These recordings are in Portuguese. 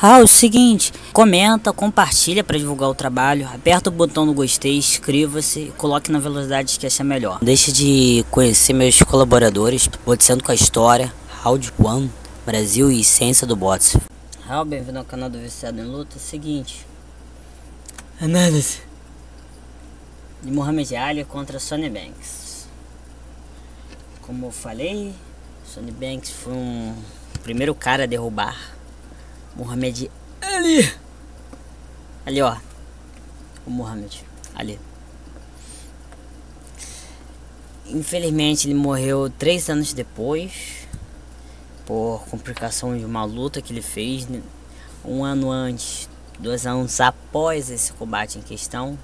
O seguinte, comenta, compartilha para divulgar o trabalho, aperta o botão do gostei, inscreva-se e coloque na velocidade que achar melhor. Deixe de conhecer meus colaboradores, Boteando com a História, Round One, Brasil e Ciência do Boxe. Bem-vindo ao canal do Viciado em Luta. Seguinte, análise de Muhammad Ali contra Sonny Banks. Como eu falei, Sonny Banks foi o primeiro cara a derrubar Muhammad Ali. Ali, ó. O Muhammad Ali. Infelizmente ele morreu 3 anos depois, por complicação de uma luta que ele fez 1 ano antes, 2 anos após esse combate em questão,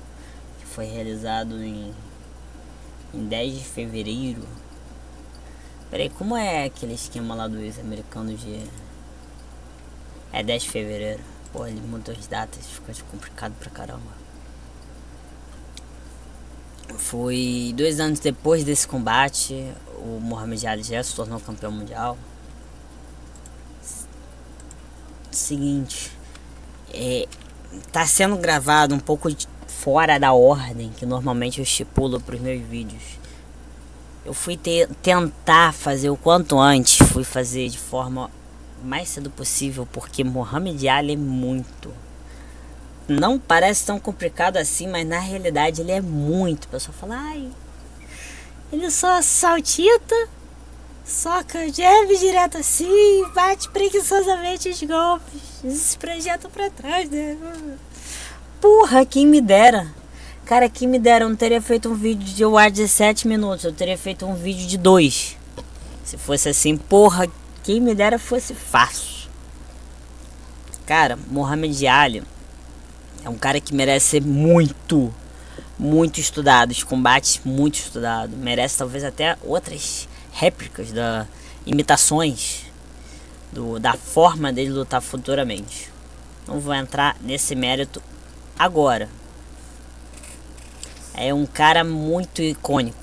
que foi realizado em 10 de fevereiro. Peraí, como é aquele esquema lá dos americanos de... É 10 de fevereiro. Pô, ele mudou as datas, ficou complicado pra caramba. Foi 2 anos depois desse combate, o Muhammad Ali já se tornou campeão mundial. Seguinte, tá sendo gravado um pouco fora da ordem que normalmente eu estipulo pros meus vídeos. Eu fui tentar fazer o quanto antes, fui fazer de forma mais cedo possível, porque Muhammad Ali é muito... Não parece tão complicado assim, mas na realidade ele é muito. O pessoal fala, ai, ele só saltita, soca jab direto assim, bate preguiçosamente os golpes, se projeta pra trás, né? Porra, quem me dera. Cara, quem me dera, eu não teria feito um vídeo de 17 minutos, eu teria feito um vídeo de 2. Se fosse assim, porra, quem me dera fosse fácil. Cara, Muhammad Ali é um cara que merece ser muito estudado. Os combates muito estudado. Merece talvez até outras réplicas, imitações da forma dele lutar futuramente. Não vou entrar nesse mérito agora. É um cara muito icônico.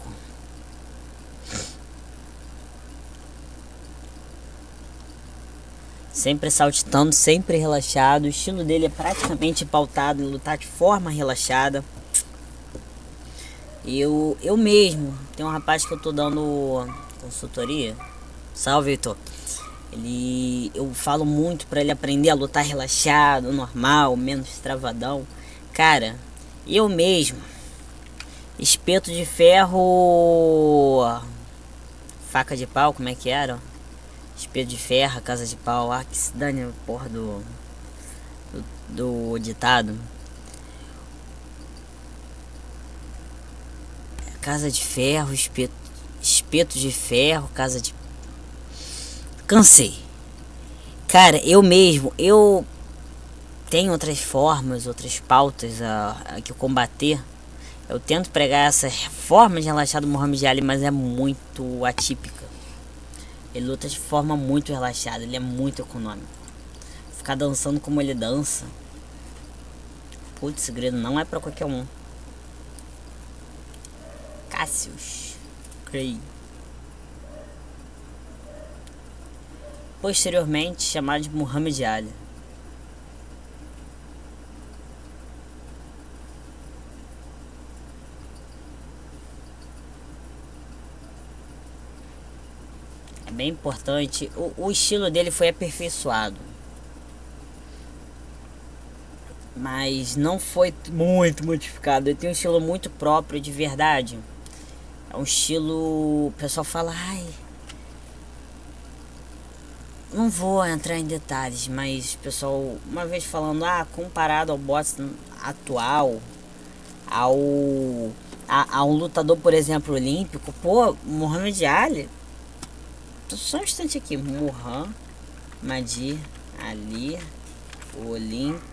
Sempre saltitando, sempre relaxado. O estilo dele é praticamente pautado em lutar de forma relaxada. Eu mesmo, tem um rapaz que eu tô dando consultoria. Salve, Vitor. Eu falo muito pra ele aprender a lutar relaxado, normal, menos travadão. Cara, eu mesmo, espeto de ferro, faca de pau, como é que era? Espeto de ferro, casa de pau, que se dane a porra do ditado. Casa de ferro, espeto de ferro, casa de... Cansei. Cara, eu mesmo, eu tenho outras formas, outras pautas a que combater. Eu tento pregar essa forma de relaxar do Muhammad Ali, mas é muito atípica. Ele luta de forma muito relaxada, ele é muito econômico. Ficar dançando como ele dança, putz, segredo não é pra qualquer um. Cassius Clay. Posteriormente chamado de Muhammad Ali. É bem importante. O estilo dele foi aperfeiçoado, mas não foi muito modificado. Ele tem um estilo muito próprio de verdade. É um estilo... O pessoal fala, ai, não vou entrar em detalhes, mas o pessoal uma vez falando, comparado ao boxe atual, a um lutador, por exemplo, olímpico, pô, Muhammad Ali... Só um instante aqui. Muhammad Ali Olímpico.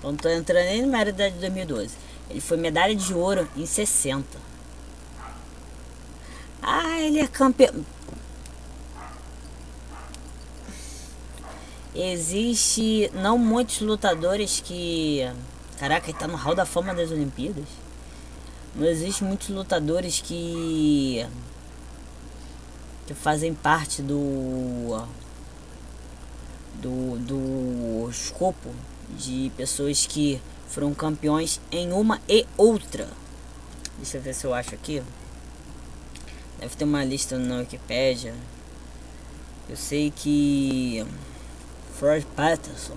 Não tô entrando nem no mérito de 2012. Ele foi medalha de ouro em 60. Ele é campeão. Existe não muitos lutadores que... Caraca, ele tá no hall da fama das Olimpíadas. Não existe muitos lutadores que fazem parte do escopo de pessoas que foram campeões em uma e outra. Deixa eu ver se eu acho aqui. Deve ter uma lista na Wikipedia. Eu sei que Floyd Patterson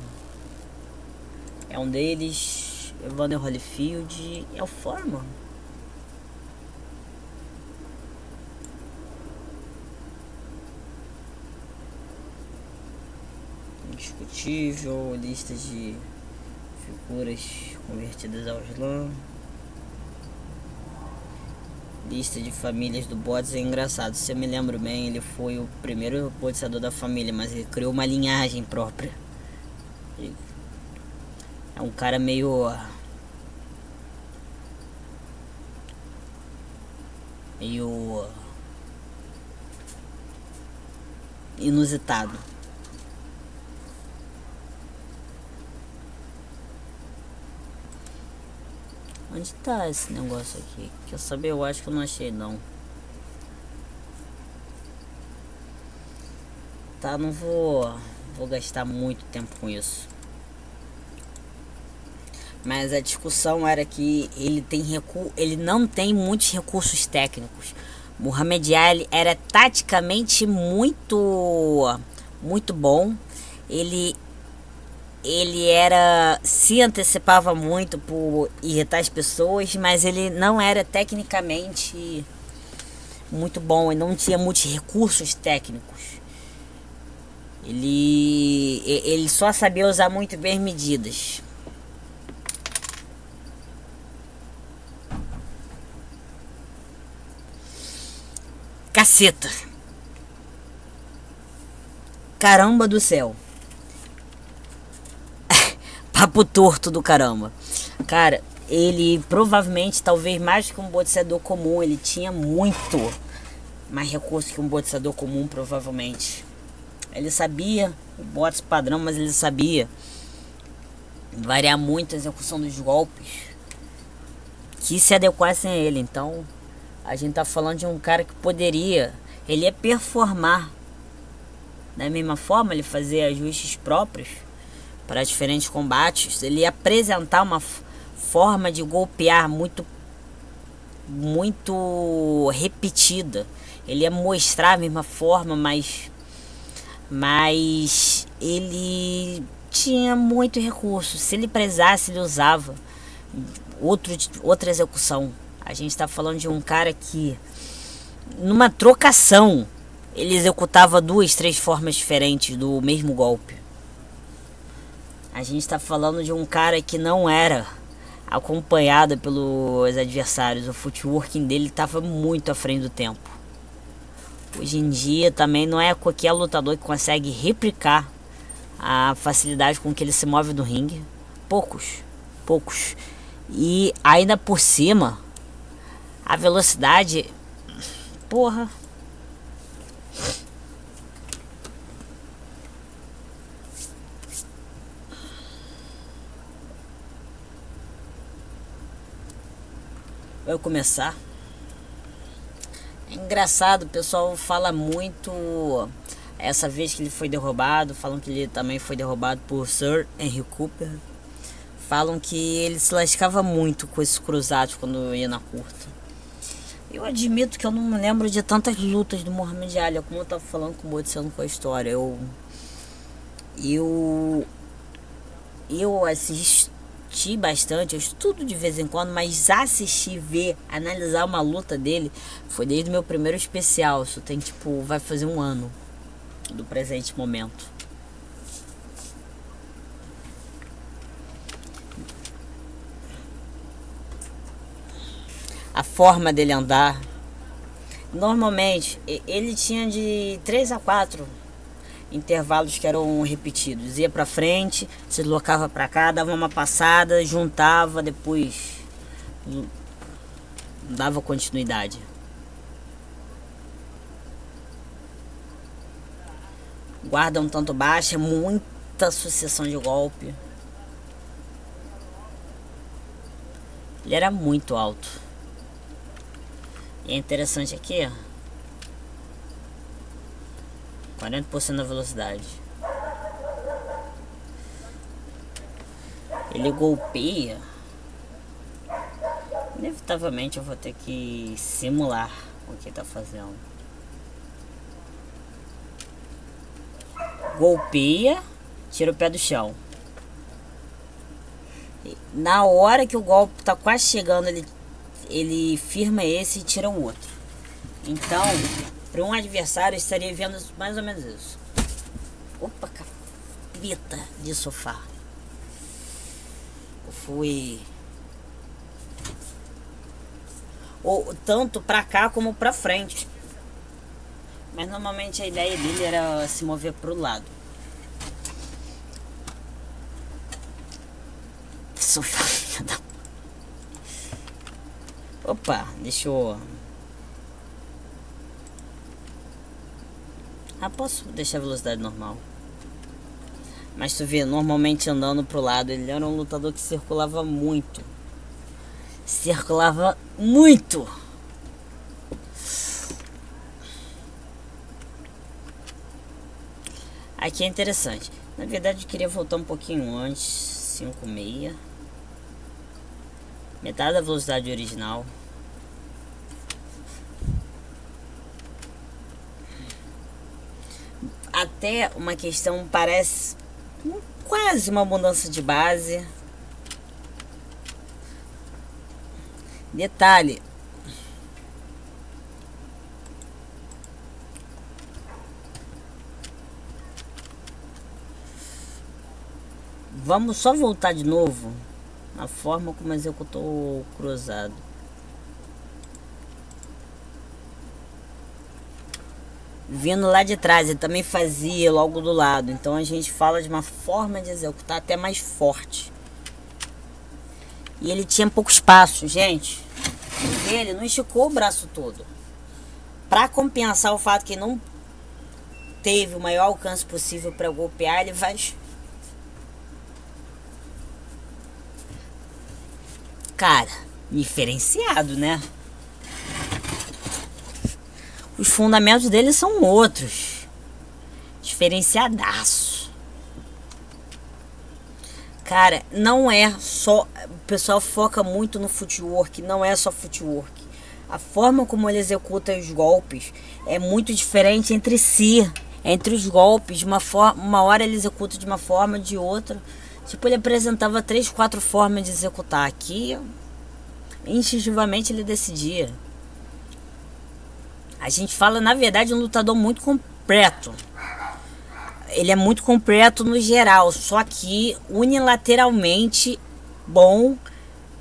é um deles. Evander Holyfield é o Foreman. Indiscutível. Lista de figuras convertidas ao Islã. Lista de famílias do boxe. É engraçado, se eu me lembro bem, ele foi o primeiro boxeador da família, mas ele criou uma linhagem própria. É um cara meio inusitado. Onde tá esse negócio aqui? Quer saber? Eu acho que eu não achei não. Tá, não vou gastar muito tempo com isso. Mas a discussão era que ele não tem muitos recursos técnicos. Muhammad Ali era taticamente muito bom. Ele se antecipava muito por irritar as pessoas, mas ele não era tecnicamente muito bom, ele não tinha muitos recursos técnicos. Ele só sabia usar muito bem as medidas. Caceta. Caramba do céu. Papo torto do caramba. Cara, ele provavelmente, talvez mais que um boxeador comum, ele tinha muito mais recursos que um boxeador comum, provavelmente. Ele sabia o boxe padrão, mas ele sabia variar muito a execução dos golpes que se adequassem a ele. Então, a gente tá falando de um cara que poderia, ele ia performar da mesma forma, ele fazia ajustes próprios para diferentes combates, ele ia apresentar uma forma de golpear muito repetida, ele ia mostrar a mesma forma, mas ele tinha muito recurso. Se ele precisasse, ele usava outra execução. A gente está falando de um cara que, numa trocação, ele executava 2, 3 formas diferentes do mesmo golpe. A gente está falando de um cara que não era acompanhado pelos adversários. O footworking dele estava muito à frente do tempo. Hoje em dia também não é qualquer lutador que consegue replicar a facilidade com que ele se move no ringue. Poucos. E ainda por cima, a velocidade, porra. Vai começar. É engraçado, o pessoal fala muito essa vez que ele foi derrubado, falam que ele também foi derrubado por Sir Henry Cooper. Falam que ele se lascava muito com esses cruzados quando ia na curta. Eu admito que eu não me lembro de tantas lutas do Muhammad Ali, como eu tava falando com o Botsano com a história. Eu assisti bastante, eu estudo de vez em quando, mas assistir, ver, analisar uma luta dele foi desde o meu primeiro especial. Isso tem vai fazer 1 ano do presente momento. A forma dele andar, normalmente ele tinha de 3 a 4 intervalos que eram repetidos. Ia pra frente, se deslocava pra cá, dava uma passada, juntava, depois dava continuidade. Guarda um tanto baixa, muita sucessão de golpe. Ele era muito alto. E é interessante aqui, ó, 40% da velocidade. Ele golpeia. Inevitavelmente eu vou ter que simular o que tá fazendo. Golpeia, tira o pé do chão. Na hora que o golpe tá quase chegando, ele firma esse e tira um outro. Então, para um adversário, eu estaria vendo mais ou menos isso. Opa, capeta de sofá. Eu fui... ou tanto pra cá como pra frente. Mas normalmente a ideia dele era se mover pro lado. Sofá. Opa, deixa eu... Ah, posso deixar a velocidade normal. Mas tu vê, normalmente andando pro lado, ele era um lutador que circulava muito. Circulava muito. Aqui é interessante. Na verdade eu queria voltar um pouquinho antes. 5,6. Metade da velocidade original. Até uma questão parece quase uma mudança de base. Detalhe. Vamos só voltar de novo na forma como executou o cruzado. Vindo lá de trás, ele também fazia logo do lado. Então a gente fala de uma forma de executar até mais forte. E ele tinha pouco espaço, gente. Ele não esticou o braço todo. Para compensar o fato que não teve o maior alcance possível para golpear, ele vai... Cara, diferenciado, né? Os fundamentos dele são outros. Diferenciadaço. Cara, não é só... O pessoal foca muito no footwork. Não é só footwork. A forma como ele executa os golpes é muito diferente entre si. Entre os golpes. Uma hora ele executa de uma forma, de outra. Tipo, ele apresentava 3, 4 formas de executar. Aqui, instintivamente ele decidia. A gente fala, na verdade, de um lutador muito completo. Ele é muito completo no geral, só que unilateralmente bom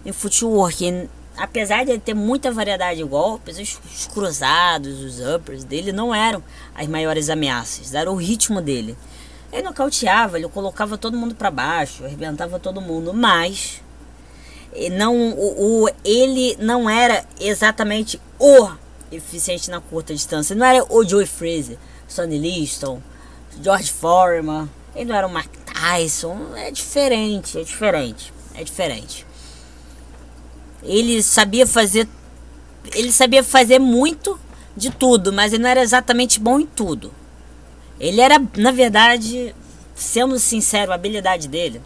em footwork. Apesar de ele ter muita variedade de golpes, os cruzados, os uppers dele não eram as maiores ameaças, era o ritmo dele. Ele nocauteava, ele colocava todo mundo para baixo, arrebentava todo mundo, mas ele não era exatamente o eficiente na curta distância. Não era o Joe Frazier, Sonny Liston, George Foreman. Ele não era o Mark Tyson. É diferente. Ele sabia fazer muito de tudo, mas ele não era exatamente bom em tudo. Ele era, na verdade, sendo sincero, a habilidade dele,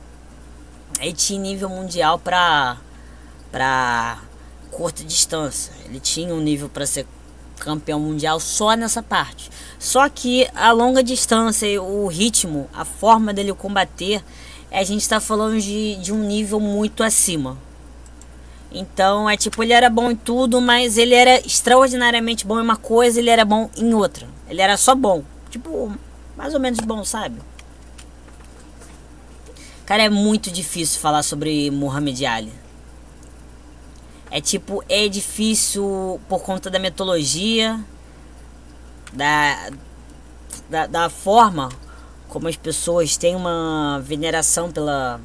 ele tinha nível mundial pra curta distância. Ele tinha um nível para ser campeão mundial só nessa parte. Só que a longa distância, o ritmo, a forma dele combater, a gente está falando de um nível muito acima. Então é tipo, ele era bom em tudo, mas ele era extraordinariamente bom em uma coisa, ele era bom em outra. Ele era só bom, tipo, mais ou menos bom, sabe? Cara, é muito difícil falar sobre Muhammad Ali. É tipo, é difícil por conta da mitologia, da forma como as pessoas têm uma veneração pela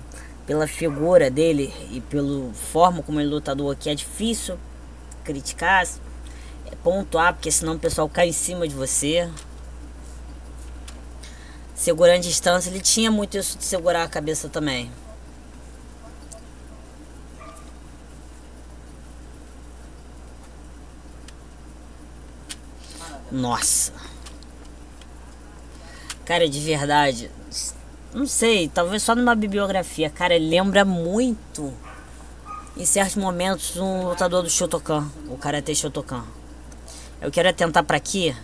figura dele e pela forma como ele é lutador, que é difícil criticar, pontuar, porque senão o pessoal cai em cima de você. Segurando distância, ele tinha muito isso de segurar a cabeça também. Nossa. Cara, de verdade, Não sei, talvez só numa bibliografia. Cara, ele lembra muito, em certos momentos, um lutador do Shotokan, o Karate Shotokan. Eu quero atentar pra aqui.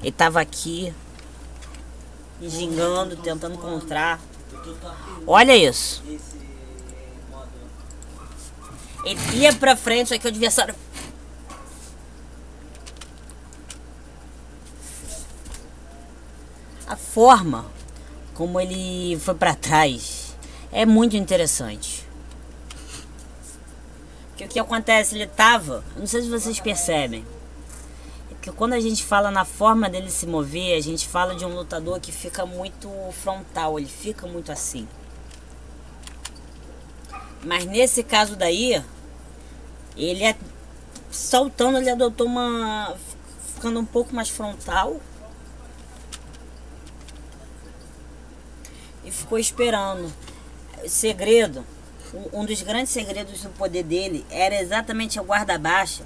Ele tava aqui, gingando, tentando encontrar. Olha isso. Ele ia pra frente, só que o adversário... A forma como ele foi pra trás é muito interessante. Porque o que acontece, ele tava... Não sei se vocês percebem. É que quando a gente fala na forma dele se mover, a gente fala de um lutador que fica muito frontal. Ele fica muito assim. Mas nesse caso daí, ele é saltando, ele adotou uma... ficando um pouco mais frontal. E ficou esperando. O segredo, um dos grandes segredos do poder dele era exatamente a guarda baixa.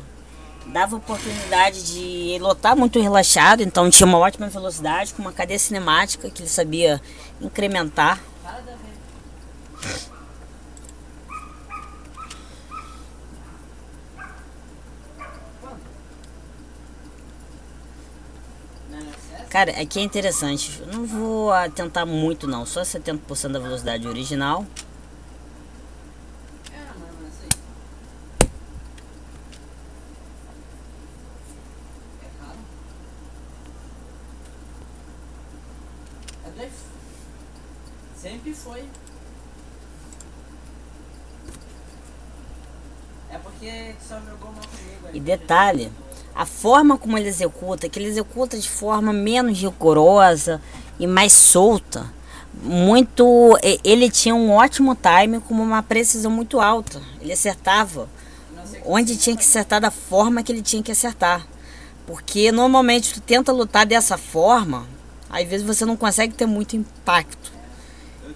Dava oportunidade de ele lutar muito relaxado, então tinha uma ótima velocidade, com uma cadeia cinemática que ele sabia incrementar. Cara, aqui é interessante. Eu não vou atentar muito não, só 70% da velocidade original. Sempre foi. É porque só jogou mal comigo. E detalhe, a forma como ele executa, que ele executa de forma menos rigorosa e mais solta. Muito, ele tinha um ótimo time com uma precisão muito alta. Ele acertava onde tinha que acertar, da forma que ele tinha que acertar. Porque normalmente tu tenta lutar dessa forma, às vezes você não consegue ter muito impacto.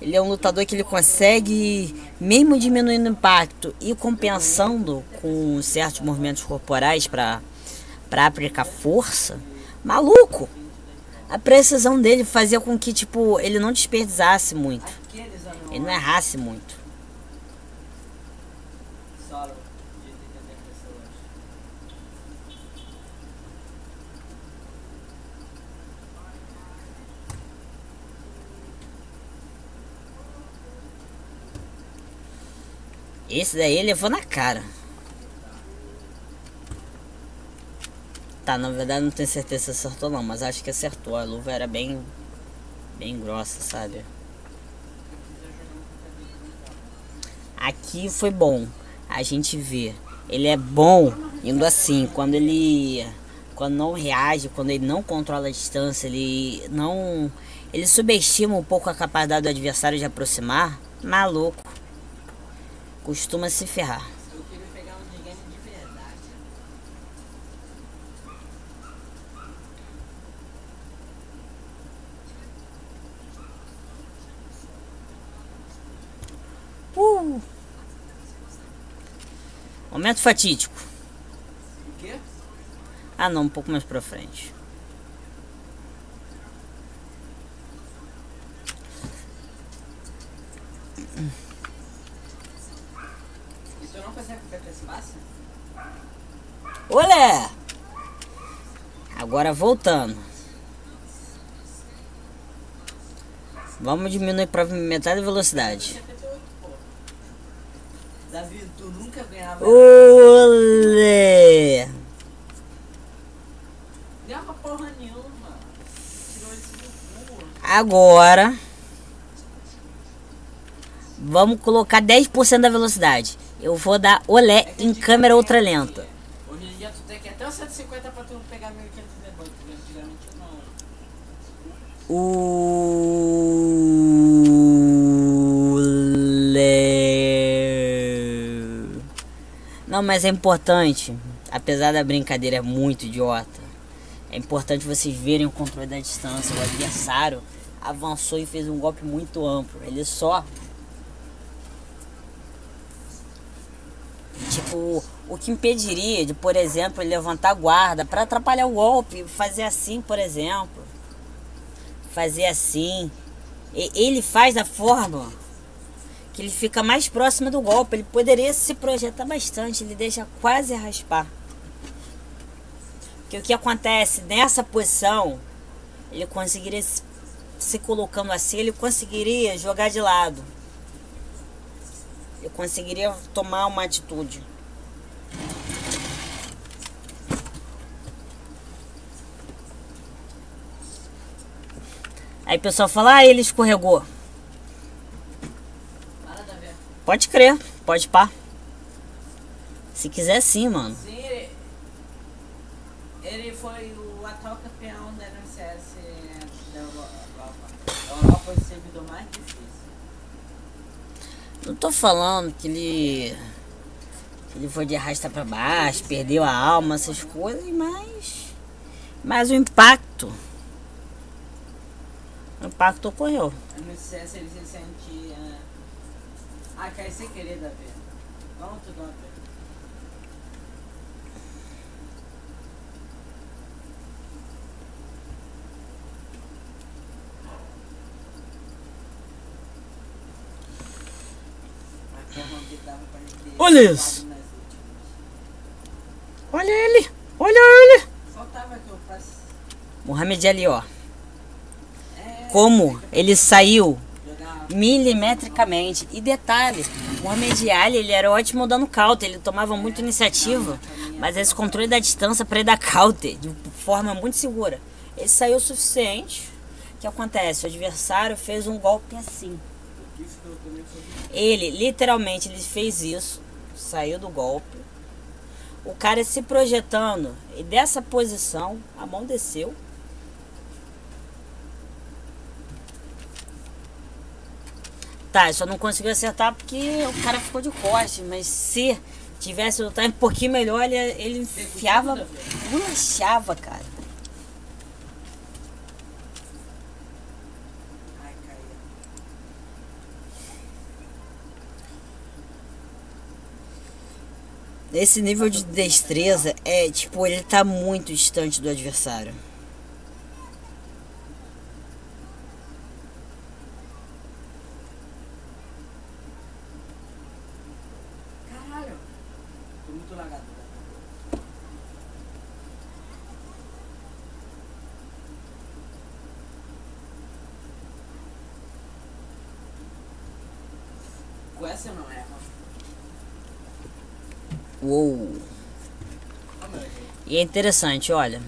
Ele é um lutador que ele consegue, mesmo diminuindo o impacto e compensando com certos movimentos corporais para aplicar força. Maluco! A precisão dele fazia com que, tipo, ele não desperdiçasse muito. Ele não errasse muito. Esse daí ele levou na cara. Tá, na verdade não tenho certeza se acertou não, mas acho que acertou. A luva era bem grossa, sabe? Aqui foi bom. A gente vê. Ele é bom indo assim, quando não reage, quando ele não controla a distância, ele subestima um pouco a capacidade do adversário de aproximar. Maluco. Costuma se ferrar. Eu queria pegar um ninguém de verdade. Momento fatídico. O quê? Ah não, um pouco mais pra frente. Não fazer com espaço? Olé! Agora voltando. Vamos diminuir para metade da velocidade. Davi, tu nunca ganhava. Olé! Ganhava porra nenhuma. Tirou isso do cu. Agora vamos colocar 10% da velocidade. Eu vou dar olé em câmera ultralenta. Hoje em dia tu tem que ir até o 150 pra tu pegar 1500 de banco. Antigamente não. Não, mas é importante, apesar da brincadeira muito idiota, é importante vocês verem o controle da distância. O adversário avançou e fez um golpe muito amplo. Ele só... Tipo, o que impediria de, por exemplo, ele levantar a guarda para atrapalhar o golpe, fazer assim, por exemplo. Fazer assim Ele faz da forma que ele fica mais próximo do golpe. Ele poderia se projetar bastante, ele deixa quase raspar. Porque o que acontece nessa posição, ele conseguiria se colocando assim, ele conseguiria jogar de lado. Ele conseguiria tomar uma atitude. Aí o pessoal fala, ah, ele escorregou. Pode crer, pode pá. Se quiser sim, mano. Sim, ele foi o atual campeão da NCS da Europa. A Europa é o servidor mais difícil. Não tô falando que ele foi de arrasta pra baixo, perdeu a alma, essas coisas, mas o impacto ocorreu. A NCS ele se sente... Ah, cai sem querer, Davi. Vamos tudo, Davi. Olha isso! Olha ele! Olha ele! Faltava que eu faça. Mohamed Ali, ó. Como ele saiu milimetricamente. E detalhe, o Mohamed Ali, ele era ótimo dando counter, ele tomava muita iniciativa, mas esse controle da distância para ele dar counter de forma muito segura. Ele saiu o suficiente. O que acontece? O adversário fez um golpe assim. Ele, literalmente, ele fez isso, saiu do golpe. O cara se projetando, e dessa posição, a mão desceu. Tá, só não conseguiu acertar porque o cara ficou de costas, mas se tivesse o time um pouquinho melhor, ele enfiava, bolachava, cara. Esse nível de destreza é, tipo, ele tá muito distante do adversário. Caralho. Tô muito lagado. Com essa eu não erro. Uou! E é interessante, olha.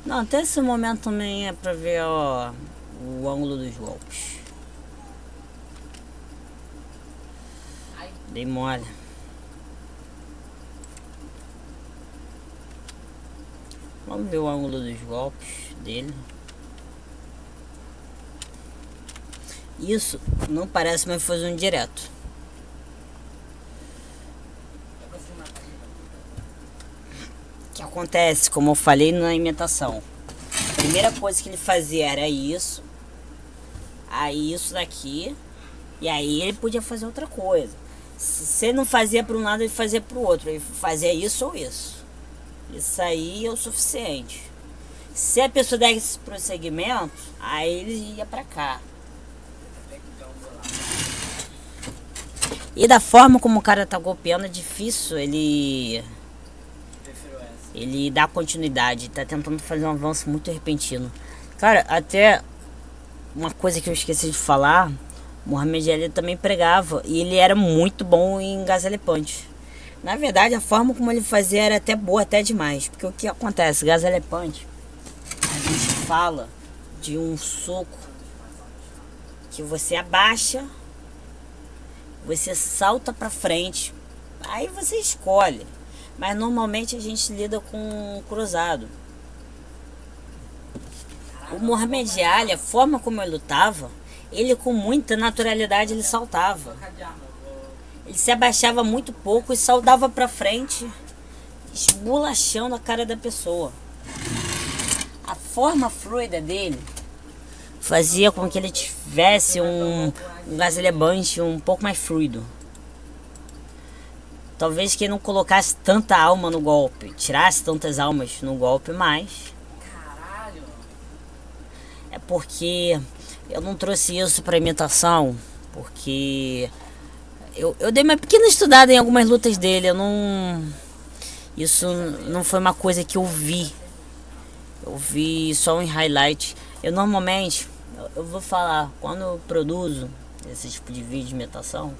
Não, até esse momento também é pra ver, ó, o ângulo dos golpes. Dei mole. Vamos ver o ângulo dos golpes dele. Isso não parece, mas foi um direto. O que acontece, como eu falei na imitação, a primeira coisa que ele fazia era isso, aí isso daqui, e aí ele podia fazer outra coisa. Se ele não fazia para um lado, ele fazia para o outro, ele fazia isso ou isso. Isso aí é o suficiente. Se a pessoa der esse prosseguimento, aí ele ia para cá. E da forma como o cara tá golpeando, é difícil ele dá continuidade, tá tentando fazer um avanço muito repentino. Cara, até uma coisa que eu esqueci de falar, Mohamed Ali também pregava, e ele era muito bom em gazalepante. Na verdade, a forma como ele fazia era até boa, até demais. Porque o que acontece? Gazalepante, a gente fala de um soco que você abaixa, você salta pra frente, aí você escolhe. Mas normalmente a gente lida com cruzado. O Mohamed Ali, a forma como ele lutava, ele com muita naturalidade ele saltava. Ele se abaixava muito pouco e saltava pra frente, esbolachando a cara da pessoa. A forma fluida dele fazia com que ele tivesse um gazelebante um pouco mais fluido. Talvez que ele não colocasse tanta alma no golpe, tirasse tantas almas no golpe, mas... Caralho! é porque eu não trouxe isso pra imitação, porque eu dei uma pequena estudada em algumas lutas dele. Eu não... Isso não foi uma coisa que eu vi. Eu vi só em highlight. Eu normalmente, eu vou falar, quando eu produzo esse tipo de vídeo de imitação,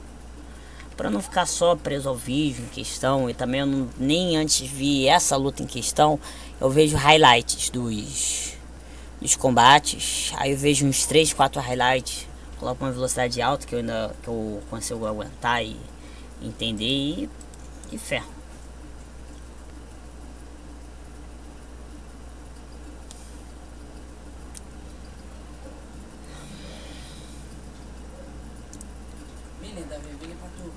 para não ficar só preso ao vídeo em questão, e também eu não, nem antes vi essa luta em questão, eu vejo highlights dos combates. Aí eu vejo uns 3, 4 highlights, coloco uma velocidade alta que eu consigo aguentar e entender e fé. Vem pra tu.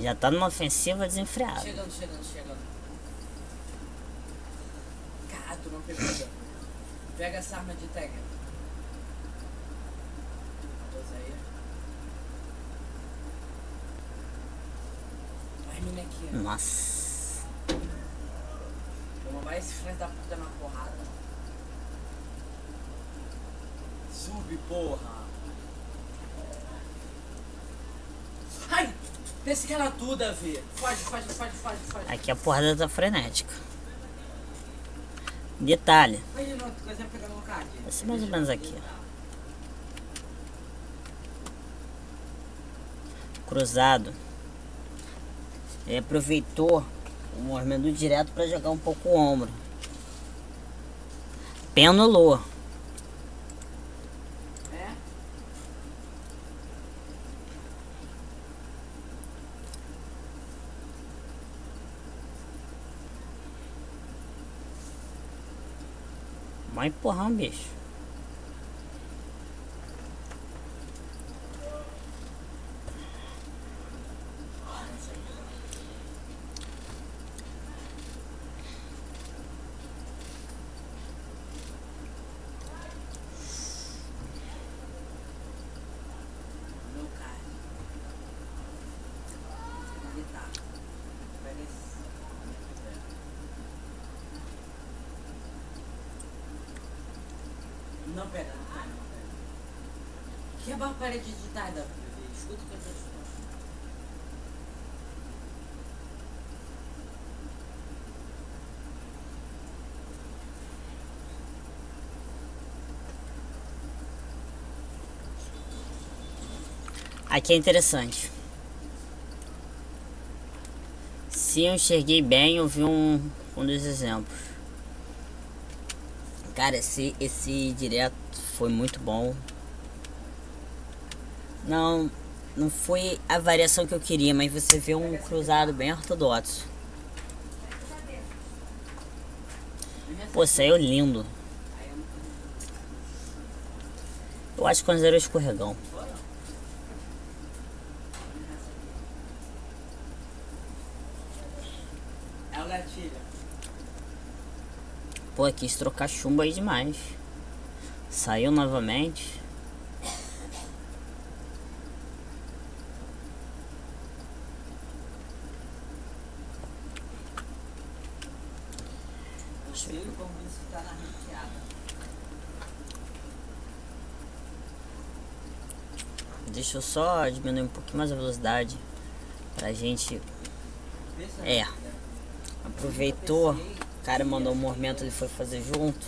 Já tá numa ofensiva desenfreada. Chegando. Cara, tu não pegou. Pega essa arma de tag. Vai, mina aqui. Nossa. Vamos vai esse filho da puta na porrada. Sube, porra. Ai! Desce aquela tudo, Davi. Foge. Aqui a porrada tá frenética. Detalhe. Vai, não, tu consegue pegar no card. Vai ser mais ou menos aqui. Cruzado. Ele aproveitou o movimento direto para jogar um pouco o ombro. Penulou. É? Vai empurrar um bicho. Meu card. Ali tá. Pega esse. Não pega. Quebra a parede de trás, Davi. Escuta o que eu tô te falando. Aqui é interessante. Se eu enxerguei bem, eu vi um dos exemplos. Cara, esse direto foi muito bom. Não foi a variação que eu queria, mas você vê um cruzado bem ortodoxo. Pô, saiu lindo. Eu acho que considero escorregão. É o gatilho. Pô, quis trocar chumbo aí demais. Saiu novamente. Eu sei como isso tá na ranqueada. Deixa eu só diminuir um pouquinho mais a velocidade pra gente. Aproveitou, o cara mandou um movimento, ele foi fazer junto,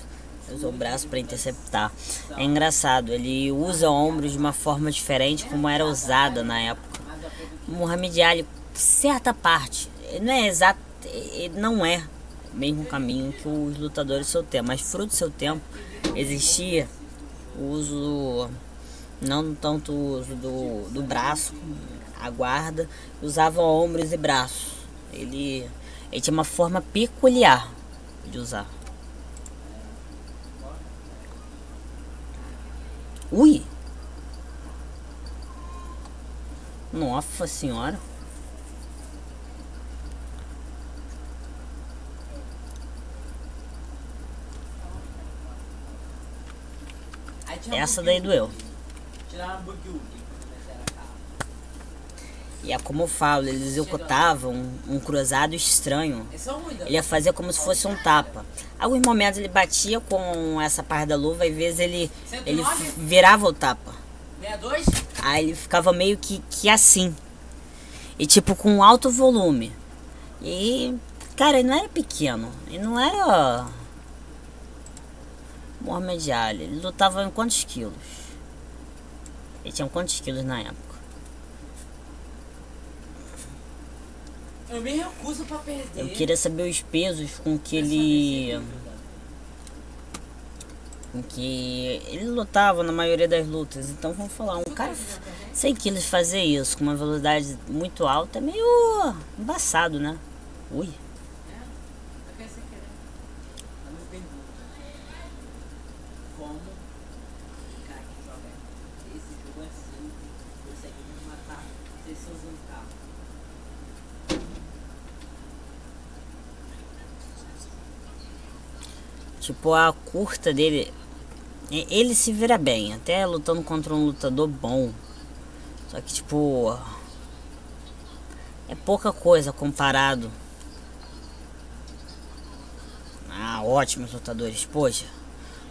usou o braço para interceptar. É engraçado, ele usa ombros de uma forma diferente como era usada na época. O Muhammad Ali, certa parte, ele não é exato, ele não é o mesmo caminho que os lutadores do seu tempo, mas fruto do seu tempo existia o uso, não tanto o uso do braço, a guarda, usava ombros e braços. Ele tinha uma forma peculiar de usar. Ui! Nossa senhora! Essa daí doeu. E é como eu falo, ele executava um cruzado estranho. Ele ia fazer como se fosse um tapa. Alguns momentos ele batia com essa parte da luva, e às vezes ele virava o tapa. 62? Aí ele ficava meio que assim. E tipo com alto volume. E, cara, ele não era pequeno. Ele não era Muhammad Ali. Ele lutava em quantos quilos? Ele tinha quantos quilos na época? Eu me recuso pra perder. Eu queria saber os pesos com que ele lutava na maioria das lutas. Então vamos falar, um cara 100 quilos fazer isso com uma velocidade muito alta é meio embaçado, né? Ui. Eu quero sem querer. Eu me pergunto. Como o cara que joga esse jogo assim consegue me matar sem ser usando carro? Tipo, a curta dele, ele se vira bem, até lutando contra um lutador bom. Só que, tipo, é pouca coisa comparado a ótimos lutadores. Poxa,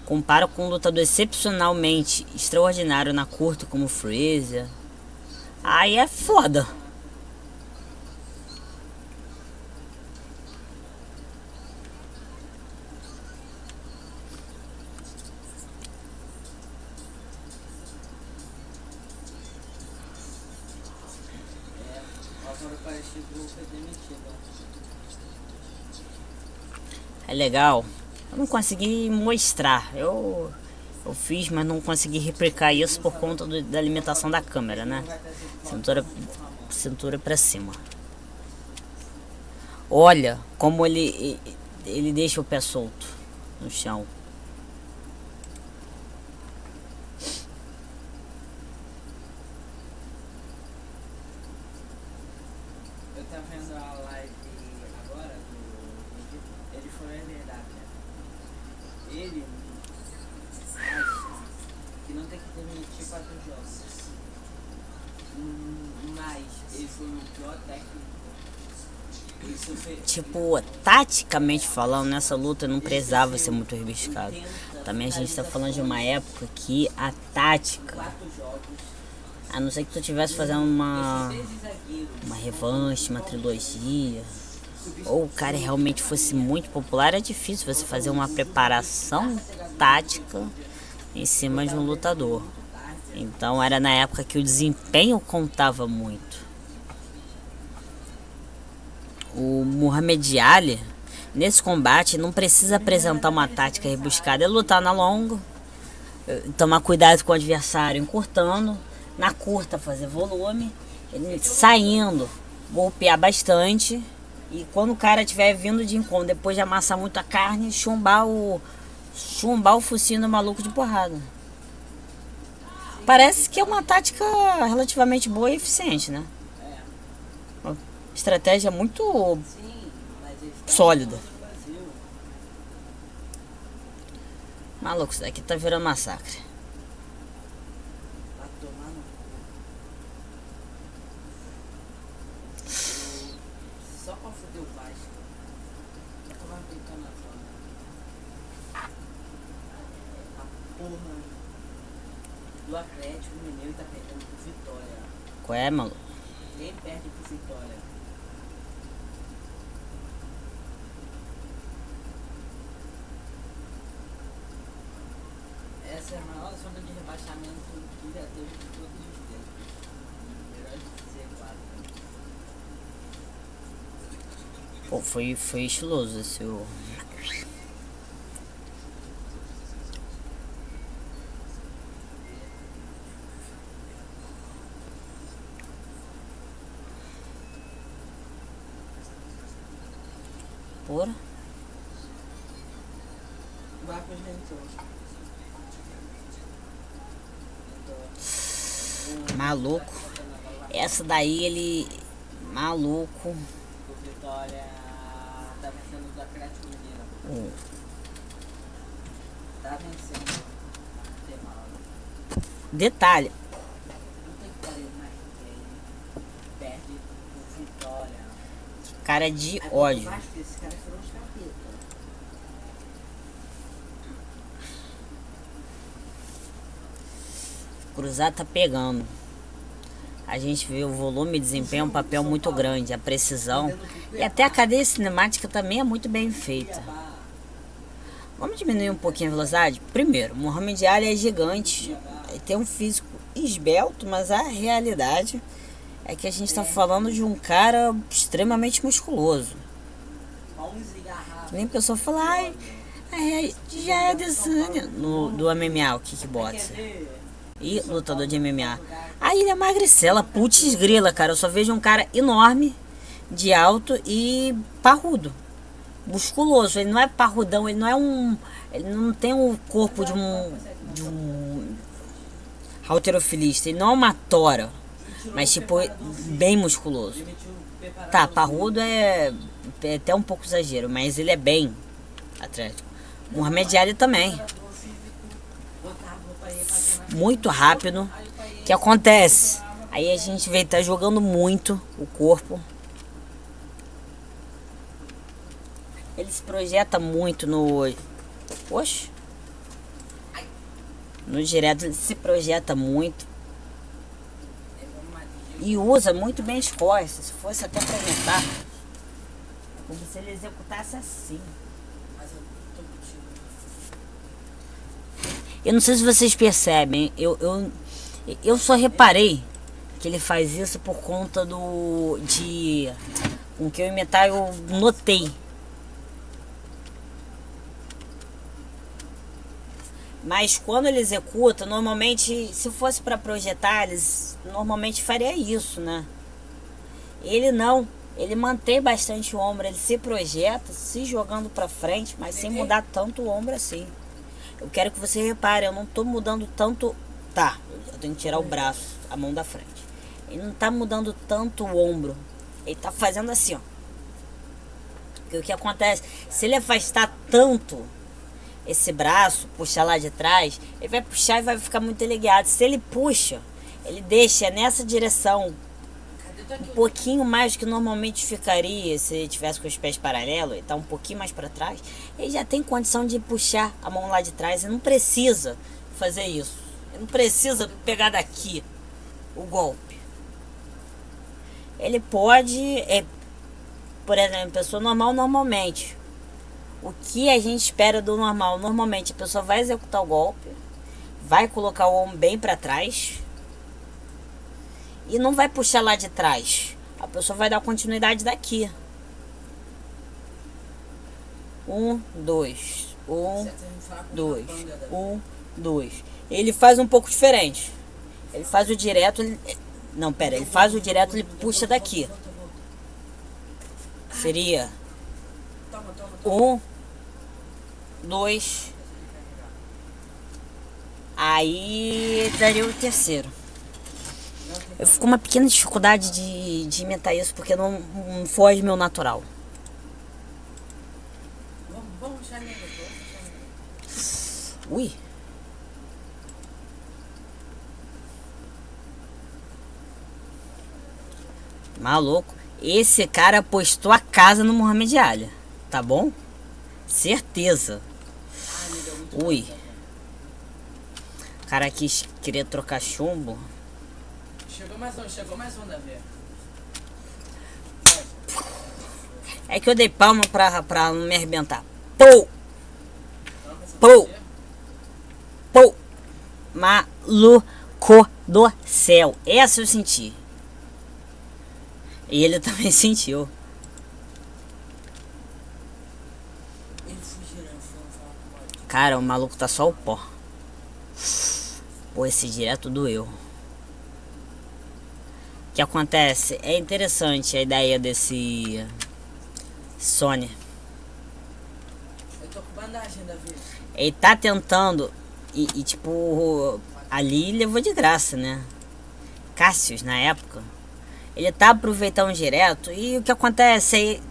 compara com um lutador excepcionalmente extraordinário na curta como o Frazier. Aí é foda. Agora parece que o foi demitido. É legal. Eu não consegui mostrar. Eu fiz, mas não consegui replicar isso por conta da limitação da câmera, né? Cintura pra cima. Olha como ele deixa o pé solto no chão. Eu tava vendo a live agora do vídeo, ele falou a verdade, né? Ele acha que não tem que permitir 4 jogos. Mas ele foi o pior técnico. Tipo, taticamente falando, nessa luta não precisava ser muito rebuscado. Também a gente tá falando de uma época que a tática, a não ser que tu estivesse fazendo uma revanche, uma trilogia, ou o cara realmente fosse muito popular, é difícil você fazer uma preparação tática em cima de um lutador. Então era na época que o desempenho contava muito. O Muhammad Ali, nesse combate, não precisa apresentar uma tática rebuscada. É lutar na longa, tomar cuidado com o adversário encurtando, na curta fazer volume, ele saindo, golpear bastante, e quando o cara estiver vindo de encontro, depois de amassar muito a carne, chumbar o focinho do maluco de porrada. Parece que é uma tática relativamente boa e eficiente, né? Uma estratégia muito sólida. Maluco, isso daqui tá virando massacre. Só pra foder o Vasco. Só pra brincar na zona. A porra do Atlético Mineiro tá perdendo pro Vitória. Qual é, maluco? Quem perde pro Vitória? Essa é a maior zona de rebaixamento que já teve de todos os tempos. Melhor dizer, claro. Pô, foi estiloso esse o... Porra. Marcos Ventura. Maluco. Essa daí ele... Maluco. O Vitória tá vencendo do Atlético Mineiro. Tá vencendo. Tem mal. Detalhe. Não tem que parar mais. Perde cara de Aí, ódio. eu acho que esse cara foram os capeta. Cruzado tá pegando. A gente vê o volume e desempenho, um papel muito grande, a precisão. E até a cadeia cinemática também é muito bem feita. Vamos diminuir um pouquinho a velocidade? Primeiro, Muhammad Ali é gigante. Ele tem um físico esbelto, mas a realidade é que a gente está falando de um cara extremamente musculoso. Que nem a pessoa fala, ai, já é Adesanya do MMA, o kickboxer. E lutador de MMA. Aí ele é magricela, putz grila, cara. Eu só vejo um cara enorme, de alto e parrudo. Musculoso. Ele não é parrudão, ele não é um... Ele não tem o corpo de um halterofilista. Ele não é uma tora. Mas tipo, bem musculoso. Tá, parrudo é até um pouco exagero, mas ele é bem atlético. Muhammad Ali também. Muito rápido. O que acontece? Aí a gente vê, tá jogando muito o corpo. Ele se projeta muito no... Oxe. No direto ele se projeta muito. E usa muito bem as costas. Se fosse até projetar, como se ele executasse assim. Eu não sei se vocês percebem, eu só reparei que ele faz isso por conta com que eu imitar, eu notei. Mas quando ele executa, normalmente, se fosse para projetar, eles normalmente faria isso, né? Ele não, ele mantém bastante o ombro, ele se projeta, se jogando para frente, mas sem mudar tanto o ombro assim. Eu quero que você repare, eu não tô mudando tanto... Tá, eu tenho que tirar o braço, a mão da frente. Ele não tá mudando tanto o ombro. Ele tá fazendo assim, ó. Porque o que acontece? Se ele afastar tanto esse braço, puxar lá de trás, ele vai puxar e vai ficar muito ligado. Se ele puxa, ele deixa nessa direção um pouquinho mais do que normalmente ficaria se ele tivesse com os pés paralelos, ele tá um pouquinho mais para trás, ele já tem condição de puxar a mão lá de trás. Ele não precisa fazer isso, ele não precisa pegar daqui o golpe. Ele pode, por exemplo, pessoa normal, normalmente, o que a gente espera do normal? Normalmente a pessoa vai executar o golpe, vai colocar o ombro bem para trás e não vai puxar lá de trás. A pessoa vai dar continuidade daqui. 1, 2, 1, 2, 1, 2. Ele faz um pouco diferente. Ele faz o direto, ele faz o direto, ele puxa daqui. Seria 1, 2. Aí daria o terceiro. Eu fico com uma pequena dificuldade de imitar isso, porque não foge meu natural. Ui. Maluco. Esse cara apostou a casa no Muhammad Ali. Tá bom? Certeza. Ui. O cara quis querer trocar chumbo. Chegou mais um, Davi. É que eu dei palma pra não me arrebentar. Pou! Pou! Pou! Maluco do céu. Essa eu senti. E ele também sentiu. Cara, o maluco tá só o pó. Pô, esse direto doeu. O que acontece? É interessante a ideia desse Sony. Eu tô com bandagem, Davi. Ele tá tentando e tipo, ali levou de graça, né? Cassius, na época, ele tá aproveitando direto. E o que acontece aí,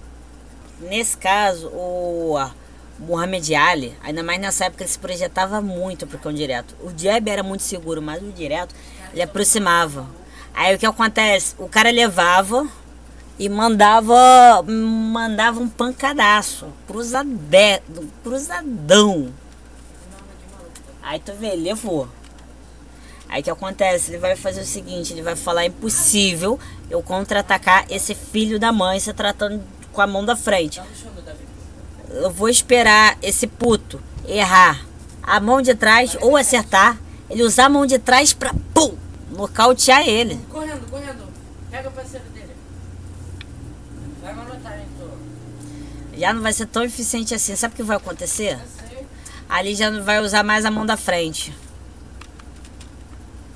nesse caso, o Muhammad Ali, ainda mais nessa época, ele se projetava muito pro cão direto. O jab era muito seguro, mas o direto, ele aproximava. Aí o que acontece? O cara levava, e mandava um pancadaço, cruzadão. Aí tu vê, ele levou. Aí o que acontece? Ele vai fazer o seguinte, ele vai falar: impossível eu contra-atacar esse filho da mãe se tratando com a mão da frente. Eu vou esperar esse puto errar a mão de trás ou acertar, ele usar a mão de trás pra pum, nocautear ele. Correndo. Pega o parceiro dele. Vai anotar, então. Já não vai ser tão eficiente assim. Sabe o que vai acontecer? Eu sei. Ali já não vai usar mais a mão da frente.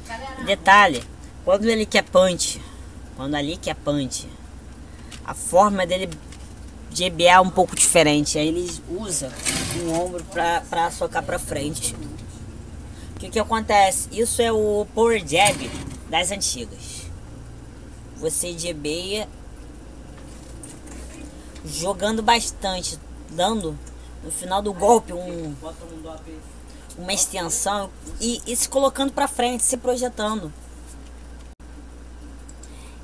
Galera. Detalhe, quando ele quer punch, a forma dele de EBA é um pouco diferente. Aí ele usa o ombro pra socar pra frente. O que acontece? Isso é o power jab das antigas. Você jebeia jogando bastante, dando no final do golpe uma extensão e se colocando pra frente, se projetando.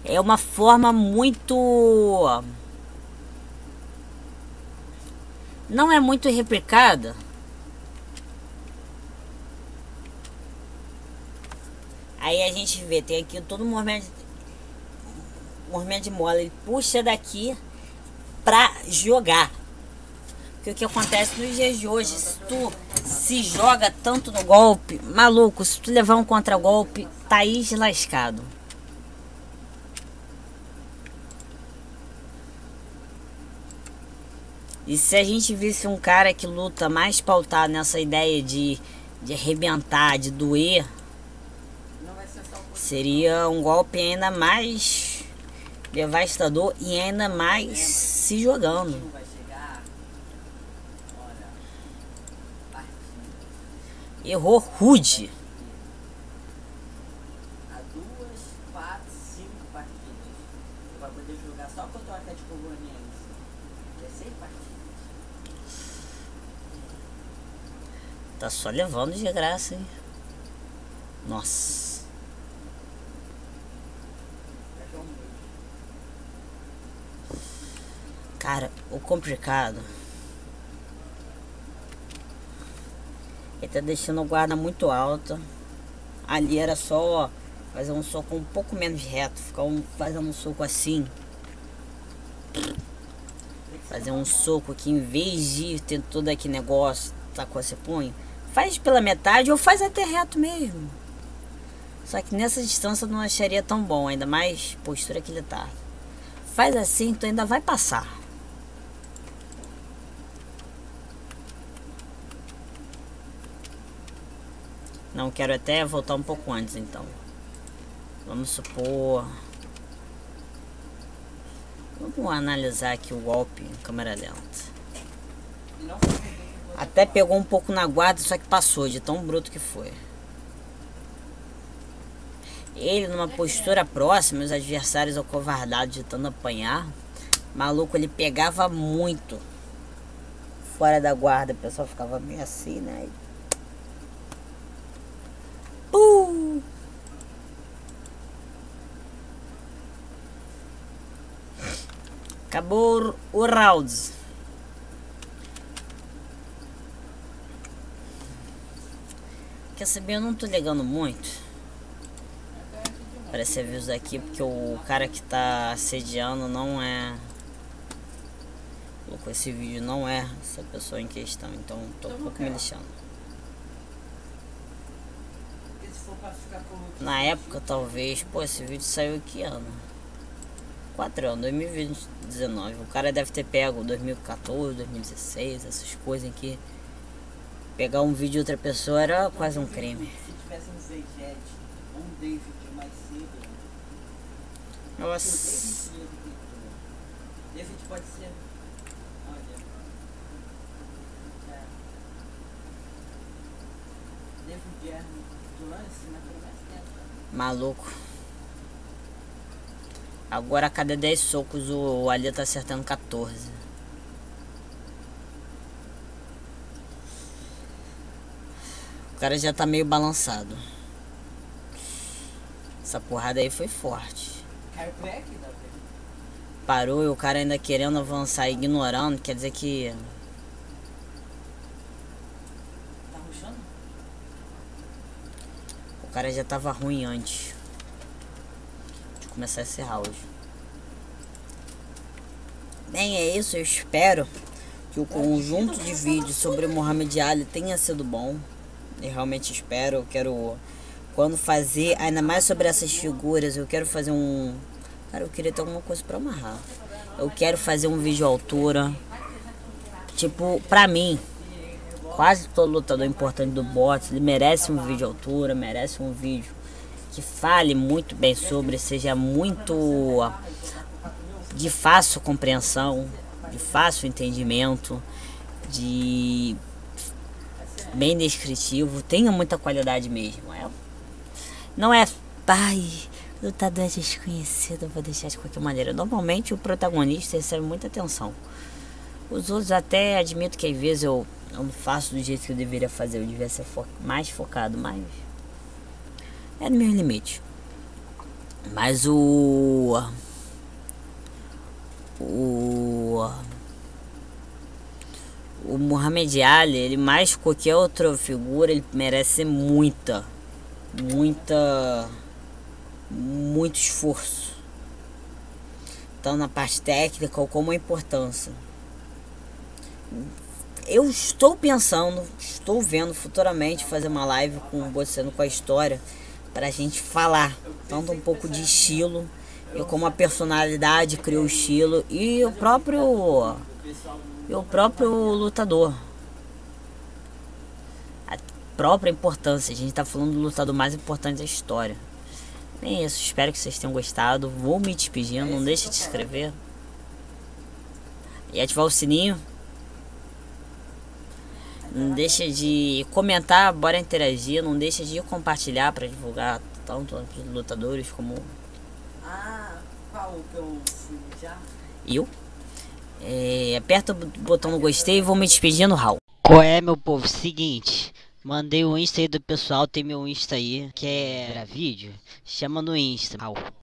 É uma forma muito... não é muito replicada. Aí a gente vê, tem aqui todo o movimento de mola. Ele puxa daqui pra jogar. Porque o que acontece nos dias de hoje, se tu se joga tanto no golpe, maluco, se tu levar um contra-golpe, tá aí lascado. E se a gente visse um cara que luta mais pautado nessa ideia de arrebentar, de doer, seria um golpe ainda mais devastador e ainda mais se jogando. Errou rude. Há 2, 4, 5 partidas. Você vai poder jogar só contra o Atlético Goianiense. 16 partidas. Tá só levando de graça, hein? Nossa. Cara, o complicado, ele tá deixando a guarda muito alta. Ali era só fazer um soco um pouco menos reto, ficar fazendo um soco assim. Fazer um soco aqui, em vez de ter todo aquele negócio, tá com esse punho, faz pela metade ou faz até reto mesmo. Só que nessa distância eu não acharia tão bom, ainda mais postura que ele tá. Faz assim, tu ainda vai passar. Não, quero até voltar um pouco antes, então. Vamos supor... Vamos analisar aqui o golpe em câmera lenta. Até pegou um pouco na guarda, só que passou, de tão bruto que foi. Ele numa postura próxima, os adversários acovardados de tanto apanhar. Maluco, ele pegava muito fora da guarda, o pessoal ficava meio assim, né? Acabou o round. Quer saber? Eu não tô ligando muito para esse aviso aqui, porque o cara que tá assediando não é... Colocou esse vídeo, não é essa pessoa em questão, então tô um pouco me lixando. Na época, talvez... Pô, esse vídeo saiu que ano? 4 anos, 2019. O cara deve ter pego 2014, 2016, essas coisas em que pegar um vídeo de outra pessoa era quase um crime. Se tivesse um Zayjet ou um David mais cedo... Nossa. David pode ser... Olha... David é do lance, mas pelo mais tempo. Maluco. Agora a cada 10 socos o Ali tá acertando 14. O cara já tá meio balançado. Essa porrada aí foi forte. Chiropractic, parou e o cara ainda querendo avançar, ignorando, quer dizer que... Tá rushando? O cara já tava ruim antes de começar esse round. Bem, é isso, eu espero que o conjunto de vídeos sobre o Muhammad Ali tenha sido bom. Eu realmente espero, eu quero, quando fazer, ainda mais sobre essas figuras, eu quero fazer um... Cara, eu queria ter alguma coisa pra amarrar. Eu quero fazer um vídeo à altura. Tipo, pra mim, quase todo lutador importante do boxe, ele merece um vídeo à altura, merece um vídeo que fale muito bem sobre, seja muito de fácil compreensão, de fácil entendimento, de bem descritivo, tenha muita qualidade mesmo. Não é pai, lutador desconhecido, eu vou deixar de qualquer maneira. Normalmente o protagonista recebe muita atenção. Os outros até admito que às vezes eu não faço do jeito que eu deveria fazer, eu devia ser mais focado, mas é no meu limite. Mas o Muhammad Ali, ele mais que qualquer outra figura, ele merece muito esforço, tanto na parte técnica como a importância. Eu estou pensando, estou vendo futuramente fazer uma live com você com a história, pra gente falar tanto um pouco de estilo, e como a personalidade criou o estilo e o próprio lutador, a própria importância. A gente tá falando do lutador mais importante da história. É isso, espero que vocês tenham gostado. Vou me despedindo, não deixe de se inscrever e ativar o sininho. Não deixa de comentar, bora interagir. Não deixa de compartilhar para divulgar tanto os lutadores como... Qual que eu fui já? Eu. Aperta o botão no gostei e vou me despedindo, Raul. Qual é, meu povo? Seguinte, mandei o Insta aí do pessoal, tem meu Insta aí. Quer vídeo? Chama no Insta, Raul.